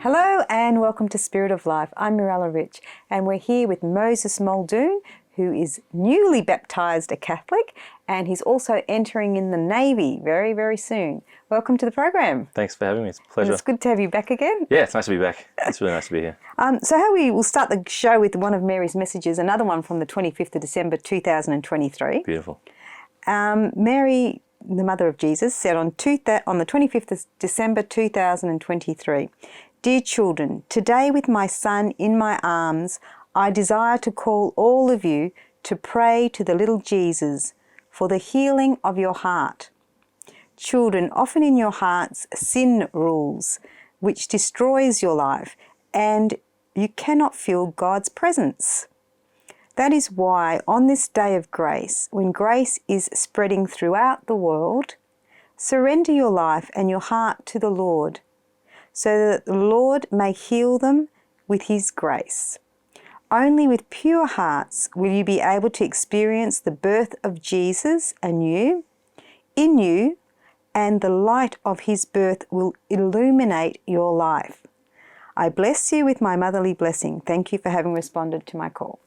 Hello and welcome to Spirit of Life. I'm Mirella Rich and we're here with Moses Muldoon, who is newly baptised a Catholic, and he's also entering in the Navy very, very soon. Welcome to the program. Thanks for having me. It's a pleasure. And it's good to have you back again. Yeah, it's nice to be back. It's really nice to be here. We'll start the show with one of Mary's messages, another one from the 25th of December 2023. Beautiful. Mary, the Mother of Jesus, said on the 25th of December 2023, "Dear children, today with my son in my arms, I desire to call all of you to pray to the little Jesus for the healing of your heart. Children, often in your hearts sin rules, which destroys your life, and you cannot feel God's presence. That is why on this day of grace, when grace is spreading throughout the world, surrender your life and your heart to the Lord, so that the Lord may heal them with His grace. Only with pure hearts will you be able to experience the birth of Jesus in you, and the light of His birth will illuminate your life. I bless you with my motherly blessing. Thank you for having responded to my call."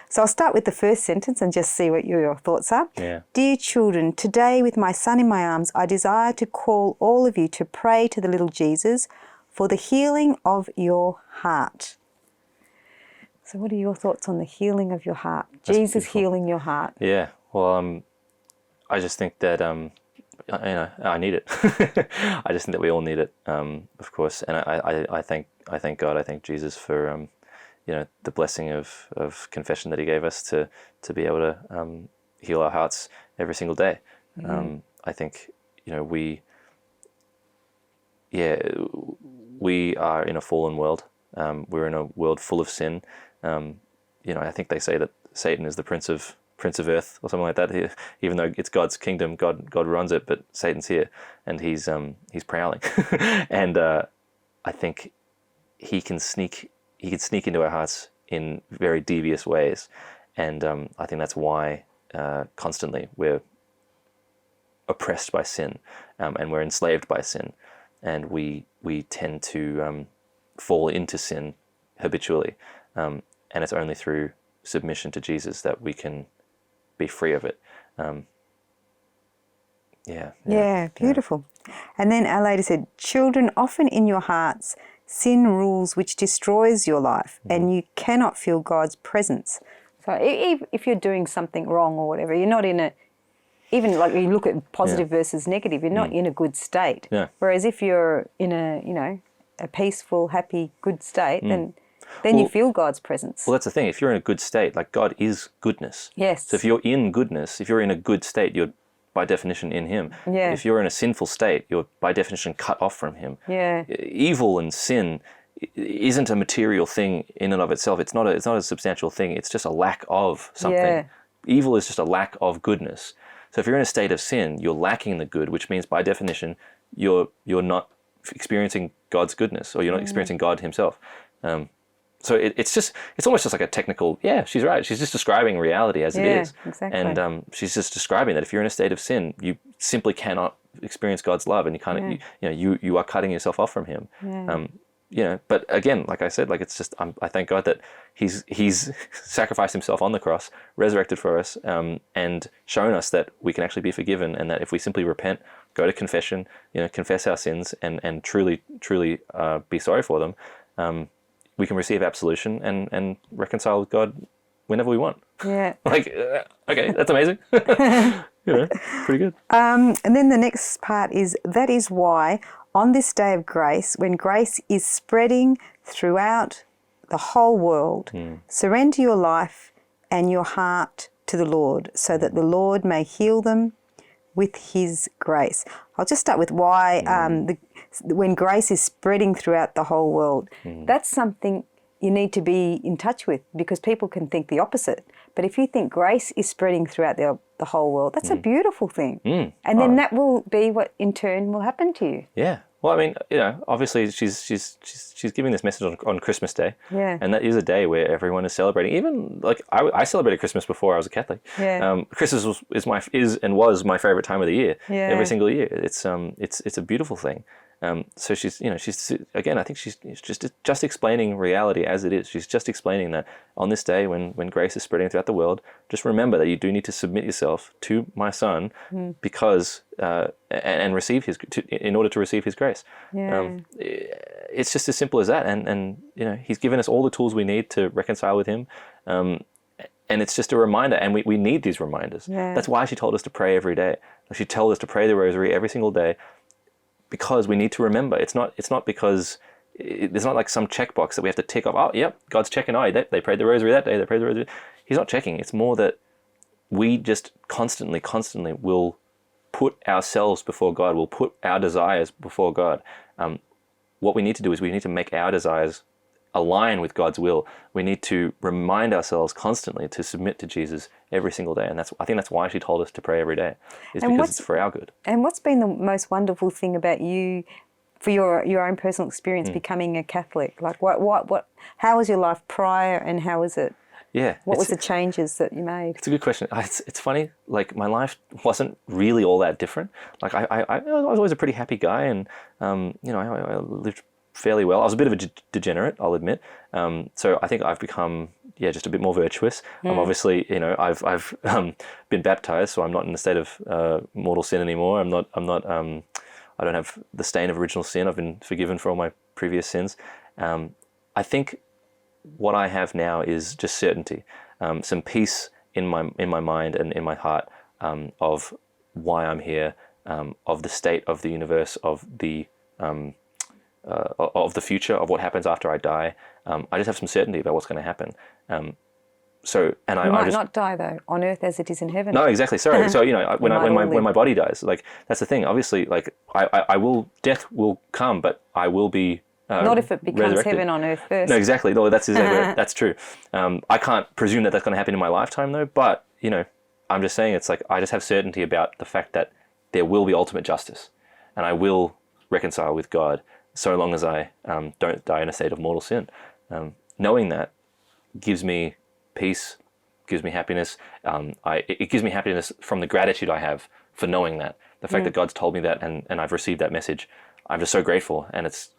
So I'll start with the first sentence and just see what your thoughts are. Yeah. "Dear children, today with my son in my arms, I desire to call all of you to pray to the little Jesus for the healing of your heart." So what are your thoughts on the healing of your heart? That's Jesus beautiful. healing your heart. Yeah. Well, I just think that I need it. I just think that we all need it, of course. And I thank God. I thank Jesus for the blessing of confession that He gave us to be able to heal our hearts every single day. I think we are in a fallen world. We're in a world full of sin. I think they say that Satan is the prince of earth or something like that. Even though it's God's kingdom, God runs it, but Satan's here and he's prowling. And I think he can sneak into our hearts in very devious ways. And I think that's why constantly we're oppressed by sin, and we're enslaved by sin, and we tend to fall into sin habitually, and it's only through submission to Jesus that we can be free of it. Yeah, beautiful. Yeah. And then our lady said, "Children, often in your hearts sin rules which destroys your life, and you cannot feel God's presence." So if you're doing something wrong or whatever, you're not in a, even like you look at positive versus negative, you're not in a good state. Yeah. Whereas if you're in a peaceful, happy, good state, then you feel God's presence. Well, that's the thing. If you're in a good state, like God is goodness. Yes. So if you're in goodness, if you're in a good state, you're by definition in Him. Yeah. If you're in a sinful state, you're by definition cut off from Him. Yeah. Evil and sin isn't a material thing in and of itself. It's not a substantial thing. It's just a lack of something. Yeah. Evil is just a lack of goodness. So if you're in a state of sin, you're lacking the good, which means by definition you're not experiencing God's goodness, or you're not experiencing God Himself. So it's almost just like a technical, she's right. She's just describing reality as it is. Exactly. And she's just describing that if you're in a state of sin, you simply cannot experience God's love, and you can't, you are cutting yourself off from Him. Yeah. But again, like I said, like it's just, I thank God that He's sacrificed Himself on the cross, resurrected for us, and shown us that we can actually be forgiven, and that if we simply repent, go to confession, confess our sins, and truly be sorry for them, we can receive absolution and reconcile with God whenever we want. Yeah. Okay, that's amazing. Pretty good. And then the next part is, that is why on this day of grace, when grace is spreading throughout the whole world, surrender your life and your heart to the Lord, so that the Lord may heal them with His grace. I'll just start with why when grace is spreading throughout the whole world. That's something you need to be in touch with, because people can think the opposite. But if you think grace is spreading throughout the whole world, that's a beautiful thing. And then that will be what in turn will happen to you. Yeah. Well, I mean, obviously she's giving this message on Christmas Day. Yeah. And that is a day where everyone is celebrating. Even like I celebrated Christmas before I was a Catholic. Yeah. Christmas was my favorite time of the year. Yeah. Every single year. It's a beautiful thing. So she's again, I think she's just explaining reality as it is. She's just explaining that on this day when grace is spreading throughout the world, just remember that you do need to submit yourself to my son because and receive in order to receive his grace. Yeah. It's just as simple as that. And he's given us all the tools we need to reconcile with him. And it's just a reminder, and we need these reminders. Yeah. That's why she told us to pray every day. She told us to pray the rosary every single day, because we need to remember. It's not because there's not like some checkbox that we have to tick off. Oh, yep, God's checking. Oh, they prayed the rosary that day. They prayed the rosary. He's not checking. It's more that we just constantly will put ourselves before God. We'll put our desires before God. What we need to do is we need to make our desires align with God's will. We need to remind ourselves constantly to submit to Jesus every single day. And I think that's why she told us to pray every day, is because it's for our good. And what's been the most wonderful thing about you, for your own personal experience becoming a Catholic? Like how was your life prior, and how was it? Yeah. What was the changes that you made? It's a good question. It's funny, like my life wasn't really all that different. Like I was always a pretty happy guy, and I lived fairly well. I was a bit of a degenerate, I'll admit. So I think I've become, just a bit more virtuous. Obviously, I've been baptized, so I'm not in a state of mortal sin anymore. I don't have the stain of original sin. I've been forgiven for all my previous sins. I think what I have now is just certainty, some peace in my mind and in my heart, of why I'm here, of the state of the universe, of the future, of what happens after I die. I just have some certainty about what's going to happen. You might not die though, on earth as it is in heaven. No, exactly. Sorry. So when my body dies, like that's the thing. Obviously, like death will come, but I will be. Not if it becomes resurrected. heaven on earth first. No, exactly. No, that's true. I can't presume that that's going to happen in my lifetime though. But I'm just saying, it's like I just have certainty about the fact that there will be ultimate justice, and I will reconcile with God, so long as I don't die in a state of mortal sin. Knowing that gives me peace, gives me happiness. It gives me happiness from the gratitude I have for knowing that. The fact that God's told me that, and I've received that message, I'm just so grateful, and it's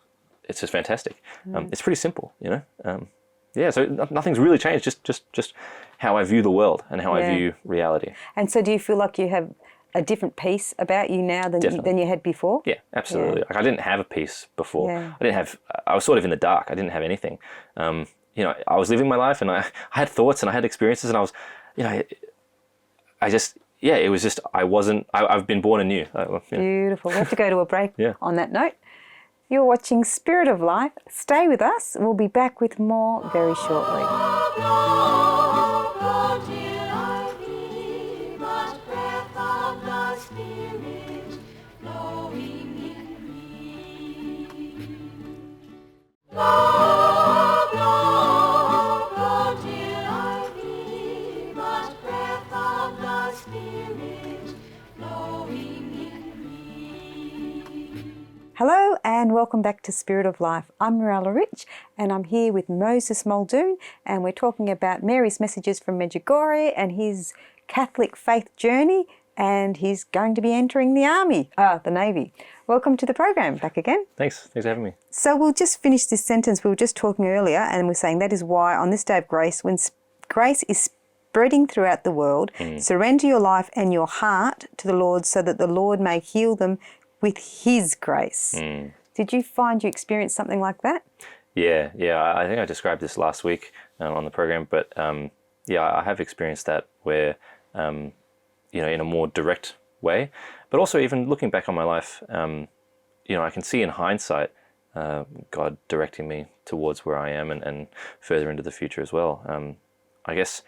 just fantastic. It's pretty simple, so nothing's really changed, just how I view the world and how I view reality. And so do you feel like you have a different peace about you now than you had before? Yeah, absolutely. Yeah. Like I didn't have a peace before. Yeah. I was sort of in the dark. I didn't have anything. I was living my life, and I had thoughts and I had experiences, and I was, it was just, I've been born anew. Beautiful. We have to go to a break on that note. You're watching Spirit of Life. Stay with us. We'll be back with more very shortly. Hello and welcome back to Spirit of Life. I'm Mirella Rich and I'm here with Moses Muldoon, and we're talking about Mary's messages from Medjugorje and his Catholic faith journey, and he's going to be entering the Navy. Welcome to the program, back again. Thanks for having me. So we'll just finish this sentence. We were just talking earlier, and we're saying that is why on this day of grace, when grace is spreading throughout the world, surrender your life and your heart to the Lord so that the Lord may heal them with His grace. Did you find you experienced something like that? Yeah. I think I described this last week on the program, but I have experienced that where, in a more direct way, but also even looking back on my life, I can see in hindsight God directing me towards where I am and further into the future as well. I guess,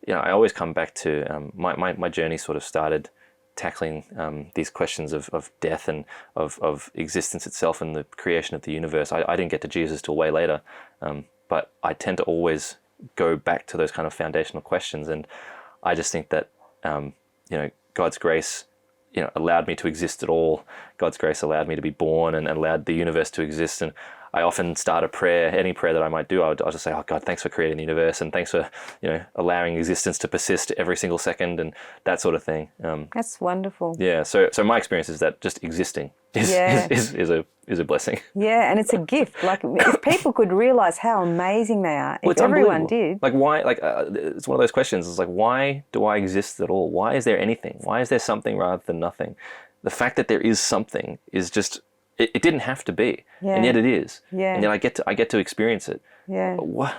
I always come back to my journey sort of started tackling these questions of death and of existence itself and the creation of the universe. I didn't get to Jesus till way later, but I tend to always go back to those kind of foundational questions, and I just think that God's grace allowed me to exist at all. God's grace allowed me to be born and allowed the universe to exist, and I often start a prayer, any prayer that I might do, I'll just say, oh God, thanks for creating the universe, and thanks for, allowing existence to persist every single second, and that sort of thing. That's wonderful. Yeah. So my experience is that just existing is a blessing. Yeah, and it's a gift. Like, if people could realize how amazing they are, Well, if everyone did. Like, why? Like, it's one of those questions. It's like, why do I exist at all? Why is there anything? Why is there something rather than nothing? The fact that there is something is just, it didn't have to be, and yet it is, and yet I get to experience it. Yeah. What?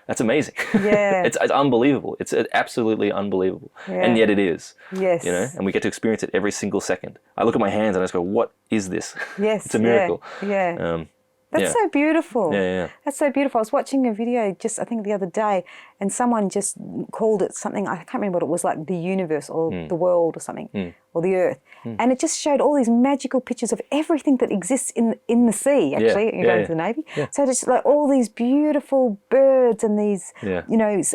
That's amazing. Yeah. It's unbelievable. It's absolutely unbelievable, and yet it is. Yes. And we get to experience it every single second. I look at my hands and I just go, "What is this?" Yes. It's a miracle. Yeah. That's so beautiful. Yeah. That's so beautiful. I was watching a video I think the other day, and someone just called it something, I can't remember what it was, like the universe or the world or something, or the earth. And it just showed all these magical pictures of everything that exists in the sea, actually. You're going to the Navy. Yeah. So just like all these beautiful birds and these,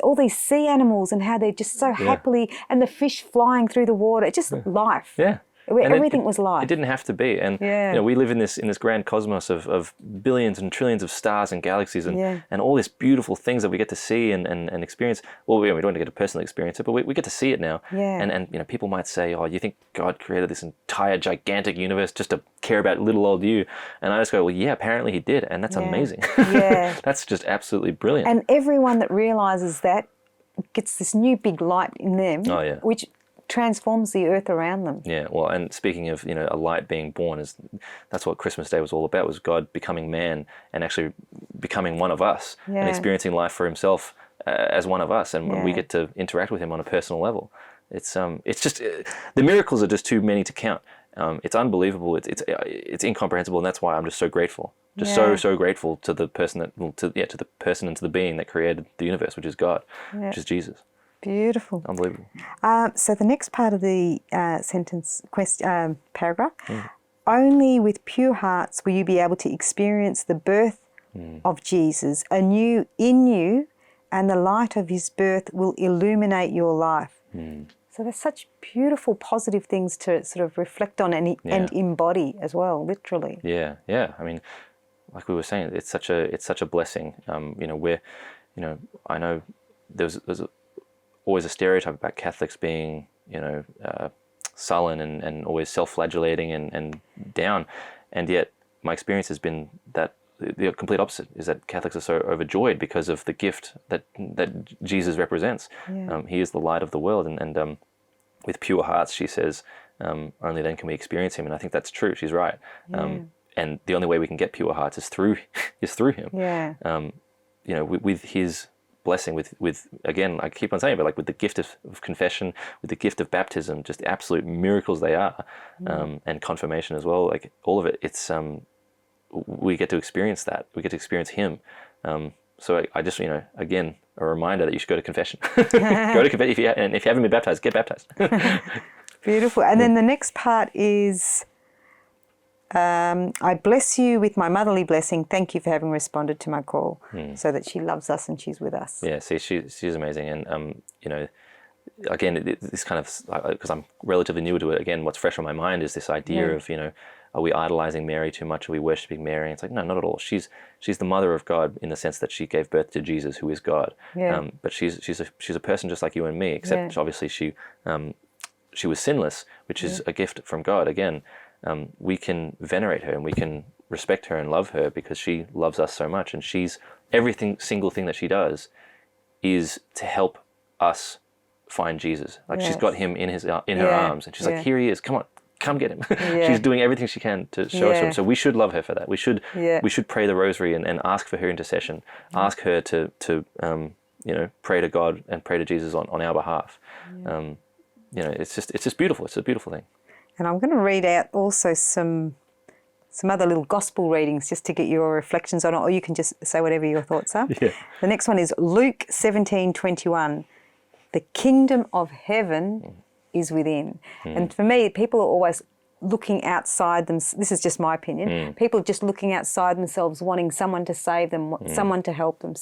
all these sea animals, and how they're just so happily, and the fish flying through the water. Just life. Yeah. Where everything was life. It didn't have to be, and we live in this grand cosmos of billions and trillions of stars and galaxies, and all these beautiful things that we get to see and experience. Well, we don't get to personally experience it, but we get to see it now. Yeah. And people might say, "Oh, you think God created this entire gigantic universe just to care about little old you?" And I just go, "Well, yeah, apparently He did, and that's amazing. Yeah. That's just absolutely brilliant." And everyone that realizes that gets this new big light in them, which transforms the earth around them. Yeah, well, and speaking of, a light being born, that's what Christmas Day was all about, was God becoming man and actually becoming one of us and experiencing life for Himself as one of us, and when we get to interact with Him on a personal level. It's just, the miracles are just too many to count. It's unbelievable. It's incomprehensible, and that's why I'm just so grateful. So grateful to the person to the person and to the being that created the universe, which is God, which is Jesus. Beautiful. Unbelievable. So the next part of the paragraph, only with pure hearts will you be able to experience the birth of Jesus anew in you, and the light of His birth will illuminate your life. So there's such beautiful, positive things to sort of reflect on and embody as well, literally. Yeah. I mean, like we were saying, it's such a blessing. I know there's always a stereotype about Catholics being, sullen and always self-flagellating and down, and yet my experience has been that the complete opposite is that Catholics are so overjoyed because of the gift that Jesus represents. He is the light of the world, and with pure hearts, she says, only then can we experience Him, and I think that's true. She's right. And the only way we can get pure hearts is through Him. With His blessing, with again, I keep on saying, but like with the gift of confession, with the gift of baptism, just absolute miracles they are, and confirmation as well. Like all of it, it's we get to experience that. We get to experience Him. So I just, again, a reminder that you should go to confession. Go to confession, and if you haven't been baptized, get baptized. Beautiful. And then the next part is, I bless you with my motherly blessing. Thank you for having responded to my call, so that she loves us and she's with us. Yeah, see, she's amazing. And, again, this kind of, because I'm relatively new to it, again, what's fresh on my mind is this idea of, are we idolizing Mary too much? Are we worshiping Mary? And it's like, no, not at all. She's the mother of God in the sense that she gave birth to Jesus, who is God. Yeah. But she's a person just like you and me, except obviously she was sinless, which is a gift from God. Again, we can venerate her and we can respect her and love her because she loves us so much, and single thing that she does is to help us find Jesus. Like she's got Him in her arms, and she's like, here He is, come get Him. She's doing everything she can to show us Him. So we should love her for that. We should pray the rosary and ask for her intercession. Ask her to pray to God and pray to Jesus on our behalf. It's just beautiful. It's a beautiful thing. And I'm going to read out also some other little gospel readings just to get your reflections on it, or you can just say whatever your thoughts are. Yeah. The next one is Luke 17:21. The kingdom of heaven is within. And for me, people are always looking outside them. This is just my opinion. People are just looking outside themselves, wanting someone to save them, someone to help them,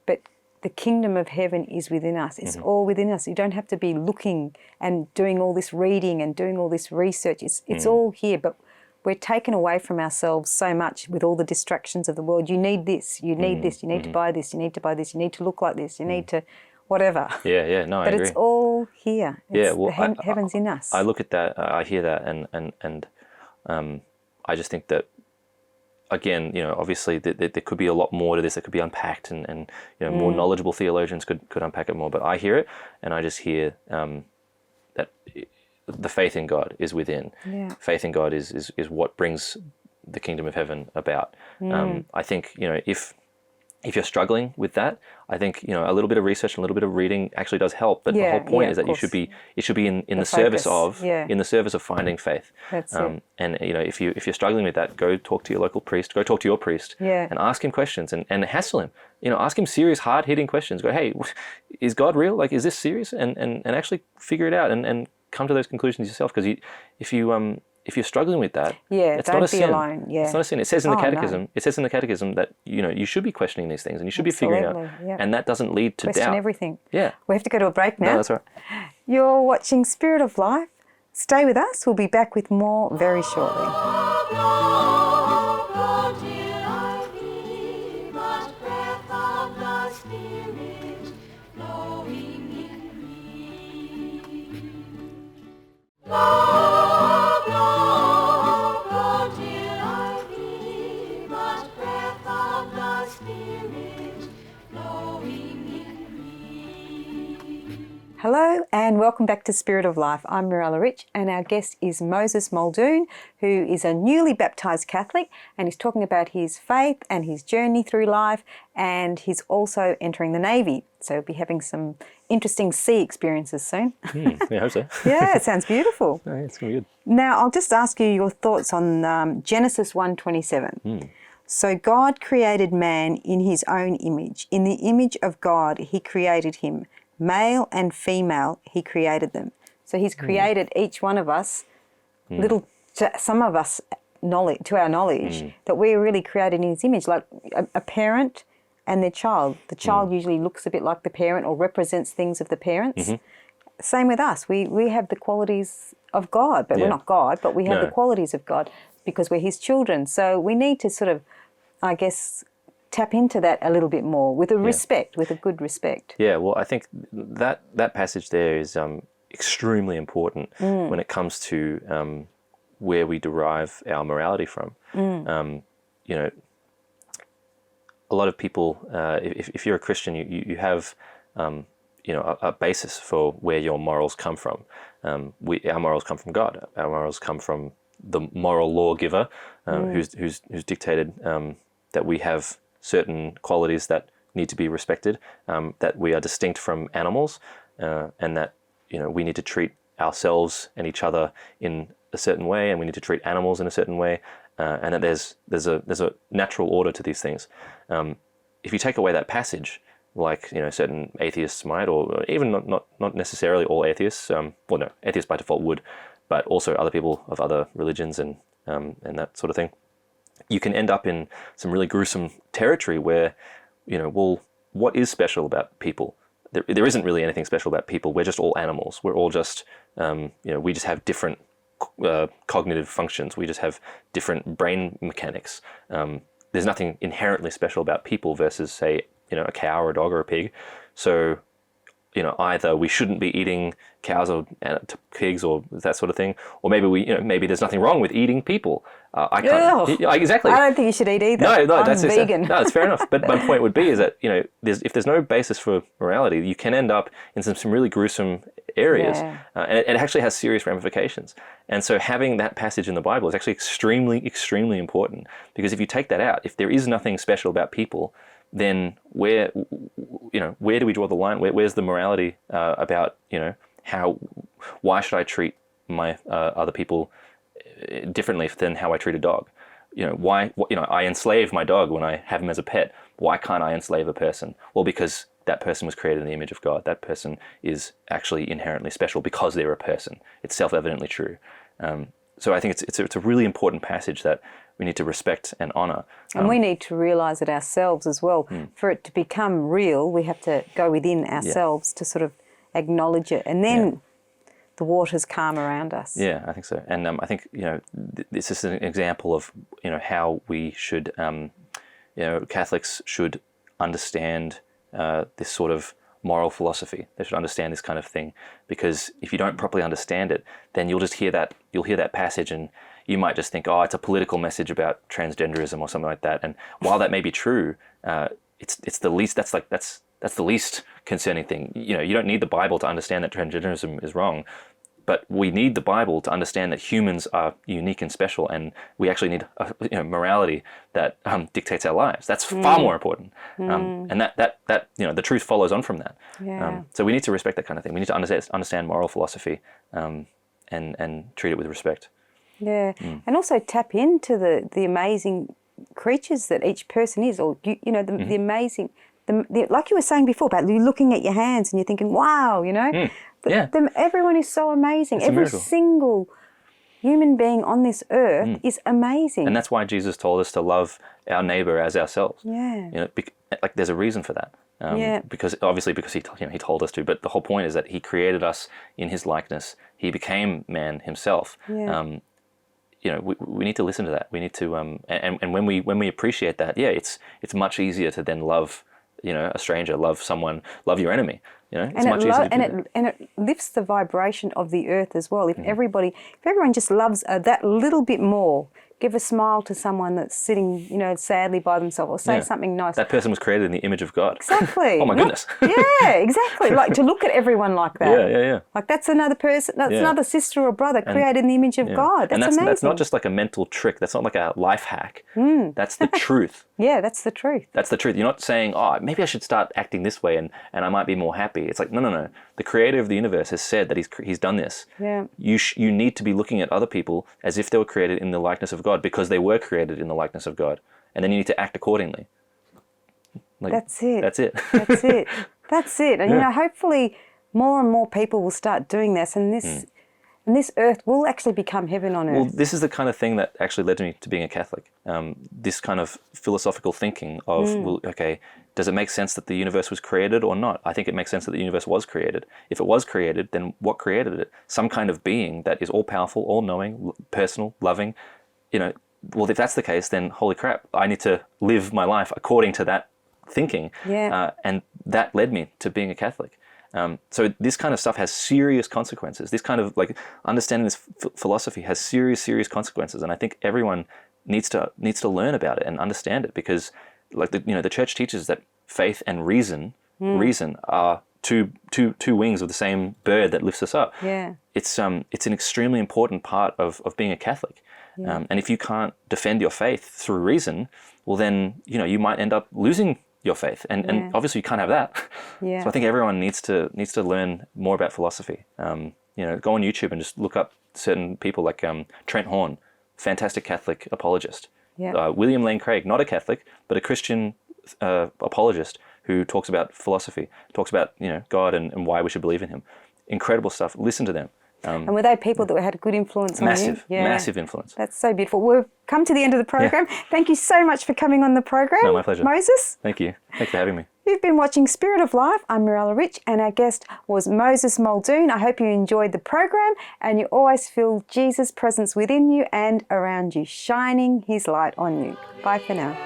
but the kingdom of heaven is within us. It's all within us. You don't have to be looking and doing all this reading and doing all this research. It's all here, but we're taken away from ourselves so much with all the distractions of the world. You need this, you need this, you need to buy this, you need to buy this, you need to look like this, you need to whatever. Yeah, no, I But agree. it's all here. It's heaven's in us. I look at that, I hear that, and I just think that, again, obviously there could be a lot more to this that could be unpacked, and more knowledgeable theologians could unpack it more. But I hear it, and I just hear that the faith in God is within. Yeah. Faith in God is what brings the kingdom of heaven about. I think if you're struggling with that, I think a little bit of research and a little bit of reading actually does help. But the whole point is that it should be in the service of in the service of finding faith. That's it. And if you're struggling with that, go talk to your local priest. Go talk to your priest and ask him questions and hassle him. Ask him serious, hard-hitting questions. Go, hey, is God real? Like, is this serious? And actually figure it out and come to those conclusions yourself. Because if you're struggling with that, it's not a sin. Alone. Yeah. It's not a sin. It says in the catechism. No. It says in the catechism that you should be questioning these things and you should be figuring out, and that doesn't lead to Question doubt. everything. Yeah. We have to go to a break now. No, that's all right. You're watching Spirit of Life. Stay with us. We'll be back with more very shortly. Hello and welcome back to Spirit of Life. I'm Mirella Rich and our guest is Moses Muldoon, who is a newly baptised Catholic, and he's talking about his faith and his journey through life, and he's also entering the Navy. So he'll be having some interesting sea experiences soon. Yeah, I hope so. Yeah, it sounds beautiful. Yeah, it's going to be good. Now, I'll just ask you your thoughts on Genesis 1:27. So God created man in his own image. In the image of God, he created him. Male and female, he created them. So he's created each one of us, some of us to our knowledge, that we're really created in his image, like a parent and their child. The child usually looks a bit like the parent or represents things of the parents. Same with us. We have the qualities of God, but we're not God, but we have the qualities of God because we're his children. So we need to sort of, I guess, tap into that a little bit more with a respect, with a good respect. Yeah, well, I think that passage there is extremely important when it comes to where we derive our morality from. A lot of people, if you're a Christian, you have a basis for where your morals come from. Our morals come from God. Our morals come from the moral lawgiver who's dictated that we have certain qualities that need to be respected, that we are distinct from animals, and that we need to treat ourselves and each other in a certain way, and we need to treat animals in a certain way, and that there's a natural order to these things. If you take away that passage, like certain atheists might, or even not necessarily all atheists, atheists by default would, but also other people of other religions and that sort of thing, you can end up in some really gruesome territory where, well, what is special about people? There isn't really anything special about people. We're just all animals. We're all just, we just have different cognitive functions. We just have different brain mechanics. There's nothing inherently special about people versus, say, a cow or a dog or a pig. So, either we shouldn't be eating cows or pigs or that sort of thing, or maybe there's nothing wrong with eating people. I can't. Exactly. I don't think you should eat either. No, that's vegan. No, that's fair enough. But my point would be is that if there's no basis for morality, you can end up in some really gruesome areas, and it actually has serious ramifications. And so having that passage in the Bible is actually extremely, extremely important, because if you take that out, if there is nothing special about people, then where do we draw the line? Where's the morality about why should I treat my other people differently than how I treat a dog? Why I enslave my dog when I have him as a pet. Why can't I enslave a person? Well, because that person was created in the image of God. That person is actually inherently special because they're a person. It's self-evidently true. So I think it's a really important passage that we need to respect and honor. And we need to realize it ourselves as well. For it to become real, we have to go within ourselves to sort of acknowledge it. And then the waters calm around us. Yeah, I think so. And I think, this is an example of, how we should, Catholics should understand this sort of moral philosophy. They should understand this kind of thing, because if you don't properly understand it, then you'll hear that passage and you might just think, oh, it's a political message about transgenderism or something like that. And while that may be true, it's the least, that's the least concerning thing. You don't need the Bible to understand that transgenderism is wrong, but we need the Bible to understand that humans are unique and special, and we actually need a morality that dictates our lives. That's far more important, and that the truth follows on from that. Yeah. So we need to respect that kind of thing. We need to understand moral philosophy, and treat it with respect. Yeah, and also tap into the amazing creatures that each person is, or the amazing, like you were saying before about you looking at your hands and you're thinking, wow, Yeah. Everyone is so amazing. Every single human being on this earth is amazing. And that's why Jesus told us to love our neighbor as ourselves. Yeah. There's a reason for that. Because he told us to. But the whole point is that he created us in his likeness. He became man himself. Yeah. We need to listen to that. We need to, and when we appreciate that, it's much easier to then love, a stranger, love someone, love your enemy. It's much easier to do that. And it lifts the vibration of the earth as well. If everyone just loves that little bit more, give a smile to someone that's sitting, sadly by themselves, or say something nice. That person was created in the image of God. Exactly. Oh my goodness. Yeah, exactly. Like to look at everyone like that. Yeah. Like that's another person, that's another sister or brother created in the image of God. That's amazing. That's not just like a mental trick. That's not like a life hack. That's the truth. Yeah, that's the truth. That's the truth. You're not saying, oh, maybe I should start acting this way and I might be more happy. It's like, no. The creator of the universe has said that he's done this. Yeah. You need to be looking at other people as if they were created in the likeness of God, because they were created in the likeness of God. And then you need to act accordingly. That's it. That's it. That's it. That's it. And, hopefully more and more people will start doing this, and this earth will actually become heaven on earth. Well, this is the kind of thing that actually led me to being a Catholic. This kind of philosophical thinking of, does it make sense that the universe was created or not? I think it makes sense that the universe was created. If it was created, then what created it? Some kind of being that is all-powerful, all-knowing, personal, loving. Well, if that's the case, then holy crap, I need to live my life according to that thinking. Yeah. And that led me to being a Catholic. So this kind of stuff has serious consequences. This kind of understanding this philosophy has serious consequences, and I think everyone needs to learn about it and understand it, because the church teaches that faith and reason are two wings of the same bird that lifts us up. Yeah. It's an extremely important part of being a Catholic. Yeah. And if you can't defend your faith through reason, well then you might end up losing your faith, and obviously you can't have that. Yeah. So I think everyone needs to learn more about philosophy. Go on YouTube and just look up certain people like Trent Horn, fantastic Catholic apologist. Yeah. William Lane Craig, not a Catholic but a Christian apologist who talks about philosophy, talks about God and why we should believe in him. Incredible stuff. Listen to them. And were they people that had a good influence on you? Massive influence. That's so beautiful. We've come to the end of the program. Yeah. Thank you so much for coming on the program. No, my pleasure. Moses. Thank you. Thanks for having me. You've been watching Spirit of Life. I'm Mirella Rich, and our guest was Moses Muldoon. I hope you enjoyed the program and you always feel Jesus' presence within you and around you, shining his light on you. Bye for now.